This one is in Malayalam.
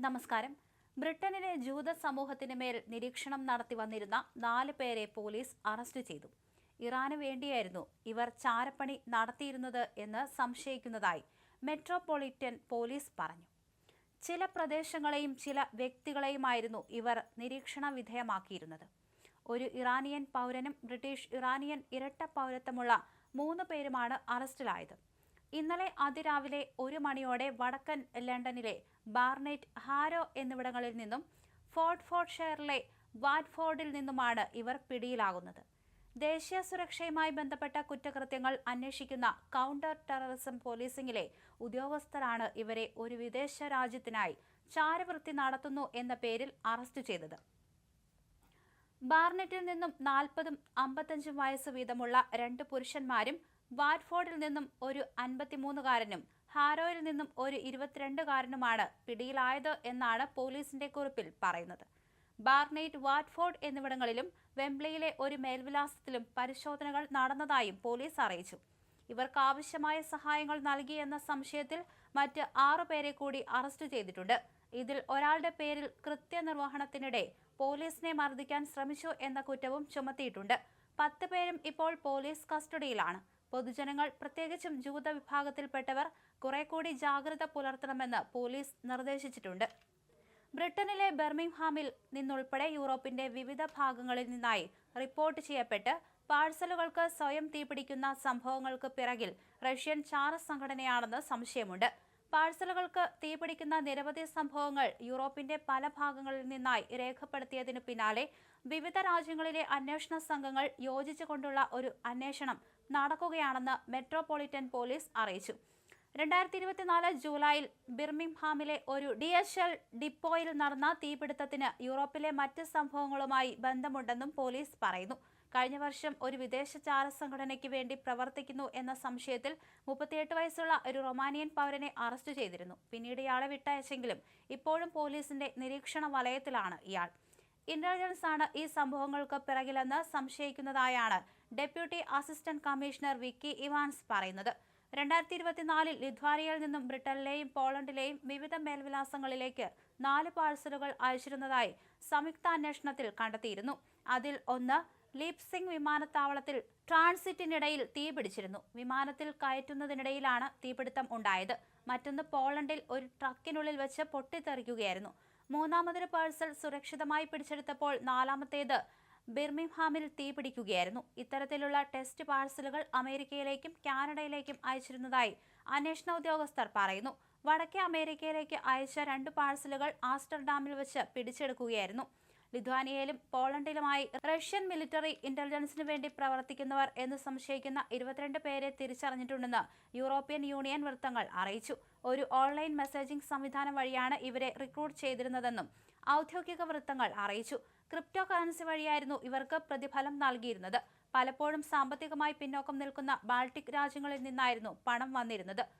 നമസ്കാരം. ബ്രിട്ടനിലെ ജൂത സമൂഹത്തിന് മേൽ നിരീക്ഷണം നടത്തി വന്നിരുന്ന 4 പേരെ പോലീസ് അറസ്റ്റ് ചെയ്തു. ഇറാന് വേണ്ടിയായിരുന്നു ഇവർ ചാരപ്പണി നടത്തിയിരുന്നത് എന്ന് സംശയിക്കുന്നതായി മെട്രോപൊളിറ്റൻ പോലീസ് പറഞ്ഞു. ചില പ്രദേശങ്ങളെയും ചില വ്യക്തികളെയുമായിരുന്നു ഇവർ നിരീക്ഷണ വിധേയമാക്കിയിരുന്നത്. ഒരു ഇറാനിയൻ പൗരനും ബ്രിട്ടീഷ് ഇറാനിയൻ ഇരട്ട പൗരത്വമുള്ള 3 പേരുമാണ് അറസ്റ്റിലായത്. ഇന്നലെ അതിരാവിലെ 1 മണിയോടെ വടക്കൻ ലണ്ടനിലെ ബാർനെറ്റ്, ഹാരോ എന്നിവിടങ്ങളിൽ നിന്നും ഫോർട്ട്ഫോർഡ്ഷയറിലെ വാറ്റ്ഫോർഡിൽ നിന്നുമാണ് ഇവർ പിടിയിലാകുന്നത്. ദേശീയ സുരക്ഷയുമായി ബന്ധപ്പെട്ട കുറ്റകൃത്യങ്ങൾ അന്വേഷിക്കുന്ന കൗണ്ടർ ടെററിസം പോലീസിംഗിലെ ഉദ്യോഗസ്ഥരാണ് ഇവരെ ഒരു വിദേശ രാജ്യത്തിനായി ചാരവൃത്തി നടത്തുന്നു എന്ന പേരിൽ അറസ്റ്റ് ചെയ്തത്. ബാർനെറ്റിൽ നിന്നും 40ഉം 55ഉം വയസ്സ് വീതമുള്ള 2 പുരുഷന്മാരും വാറ്റ്ഫോർഡിൽ നിന്നും ഒരു 53കാരനും ഹാരോയിൽ നിന്നും ഒരു 22കാരനുമാണ് പിടിയിലായത് എന്നാണ് പോലീസിന്റെ കുറിപ്പിൽ പറയുന്നത്. ബാർനെറ്റ്, വാറ്റ്ഫോർഡ് എന്നിവിടങ്ങളിലും വെംബ്ലിയിലെ ഒരു മേൽവിലാസത്തിലും പരിശോധനകൾ നടന്നതായും പോലീസ് അറിയിച്ചു. ഇവർക്ക് ആവശ്യമായ സഹായങ്ങൾ നൽകിയെന്ന സംശയത്തിൽ മറ്റ് 6 പേരെ കൂടി അറസ്റ്റ് ചെയ്തിട്ടുണ്ട്. ഇതിൽ ഒരാളുടെ പേരിൽ കൃത്യനിർവഹണത്തിനിടെ പോലീസിനെ മർദ്ദിക്കാൻ ശ്രമിച്ചു എന്ന കുറ്റവും ചുമത്തിയിട്ടുണ്ട്. 10 പേരും ഇപ്പോൾ പോലീസ് കസ്റ്റഡിയിലാണ്. പൊതുജനങ്ങൾ, പ്രത്യേകിച്ചും ജൂത വിഭാഗത്തിൽപ്പെട്ടവർ കുറെ കൂടി ജാഗ്രത പുലർത്തണമെന്ന് പോലീസ് നിർദ്ദേശിച്ചിട്ടുണ്ട്. ബ്രിട്ടനിലെ ബർമിംഗ്ഹാമിൽ നിന്നുൾപ്പെടെ യൂറോപ്പിന്റെ വിവിധ ഭാഗങ്ങളിൽ നിന്നായി റിപ്പോർട്ട് ചെയ്യപ്പെട്ട് പാഴ്സലുകൾക്ക് സ്വയം തീപിടിക്കുന്ന സംഭവങ്ങൾക്ക് പിറകിൽ റഷ്യൻ ചാര സംഘടനയാണെന്ന് സംശയമുണ്ട്. പാഴ്സലുകൾക്ക് തീപിടിക്കുന്ന നിരവധി സംഭവങ്ങൾ യൂറോപ്പിന്റെ പല ഭാഗങ്ങളിൽ നിന്നായി രേഖപ്പെടുത്തിയതിനു പിന്നാലെ വിവിധ രാജ്യങ്ങളിലെ അന്വേഷണ സംഘങ്ങൾ യോജിച്ചുകൊണ്ടുള്ള ഒരു അന്വേഷണം നടക്കുകയാണെന്ന് മെട്രോപൊളിറ്റൻ പോലീസ് അറിയിച്ചു. 2024 ജൂലൈയിൽ ബിർമിംഗ്ഹാമിലെ ഒരു DHL ഡിപ്പോയിൽ നടന്ന തീപിടുത്തത്തിന് യൂറോപ്പിലെ മറ്റ് സംഭവങ്ങളുമായി ബന്ധമുണ്ടെന്നും പോലീസ് പറയുന്നു. കഴിഞ്ഞ വർഷം ഒരു വിദേശ ചാര സംഘടനയ്ക്ക് വേണ്ടി പ്രവർത്തിക്കുന്നു എന്ന സംശയത്തിൽ 38 വയസ്സുള്ള ഒരു റൊമാനിയൻ പൗരനെ അറസ്റ്റ് ചെയ്തിരുന്നു. പിന്നീട് ഇയാളെ വിട്ടയച്ചെങ്കിലും ഇപ്പോഴും പോലീസിന്റെ നിരീക്ഷണ വലയത്തിലാണ് ഇയാൾ. ഇന്റലിജൻസ് ആണ് ഈ സംഭവങ്ങൾക്ക് പിറകിലെന്ന് സംശയിക്കുന്നതായാണ് ഡെപ്യൂട്ടി അസിസ്റ്റന്റ് കമ്മീഷണർ വിക്കി ഇവാൻസ് പറയുന്നത്. 2024 ലിത്വാനിയയിൽ നിന്നും ബ്രിട്ടനിലെയും പോളണ്ടിലെയും വിവിധ മേൽവിലാസങ്ങളിലേക്ക് 4 പാഴ്സലുകൾ അയച്ചിരുന്നതായി സംയുക്ത അന്വേഷണത്തിൽ കണ്ടെത്തിയിരുന്നു. അതിൽ ഒന്ന് ലീപ്സിംഗ് വിമാനത്താവളത്തിൽ ട്രാൻസിറ്റിനിടയിൽ തീപിടിച്ചിരുന്നു. വിമാനത്തിൽ കയറ്റുന്നതിനിടയിലാണ് തീപിടുത്തം ഉണ്ടായത്. മറ്റൊന്ന് പോളണ്ടിൽ ഒരു ട്രക്കിനുള്ളിൽ വെച്ച് പൊട്ടിത്തെറിക്കുകയായിരുന്നു. മൂന്നാമതൊരു പാഴ്സൽ സുരക്ഷിതമായി പിടിച്ചെടുത്തപ്പോൾ 4മത്തേത് ബിർമിംഗ്ഹാമിൽ തീപിടിക്കുകയായിരുന്നു. ഇത്തരത്തിലുള്ള ടെസ്റ്റ് പാഴ്സലുകൾ അമേരിക്കയിലേക്കും കാനഡയിലേക്കും അയച്ചിരുന്നതായി അന്വേഷണ ഉദ്യോഗസ്ഥർ പറയുന്നു. വടക്കേ അമേരിക്കയിലേക്ക് അയച്ച 2 പാഴ്സലുകൾ ആംസ്റ്റർഡാമിൽ വെച്ച് പിടിച്ചെടുക്കുകയായിരുന്നു. ലിത്വാനിയയിലും പോളണ്ടിലുമായി റഷ്യൻ മിലിറ്ററി ഇന്റലിജൻസിന് വേണ്ടി പ്രവർത്തിക്കുന്നവർ എന്ന് സംശയിക്കുന്ന 22 പേരെ തിരിച്ചറിഞ്ഞിട്ടുണ്ടെന്ന് യൂറോപ്യൻ യൂണിയൻ വൃത്തങ്ങൾ അറിയിച്ചു. ഒരു ഓൺലൈൻ മെസ്സേജിംഗ് സംവിധാനം വഴിയാണ് ഇവരെ റിക്രൂട്ട് ചെയ്തിരുന്നതെന്നും ഔദ്യോഗിക വൃത്തങ്ങൾ അറിയിച്ചു. ക്രിപ്റ്റോ കറൻസി വഴിയായിരുന്നു ഇവർക്ക് പ്രതിഫലം നൽകിയിരുന്നത്. പലപ്പോഴും സാമ്പത്തികമായി പിന്നോക്കം നിൽക്കുന്ന ബാൾട്ടിക് രാജ്യങ്ങളിൽ നിന്നായിരുന്നു പണം വന്നിരുന്നത്.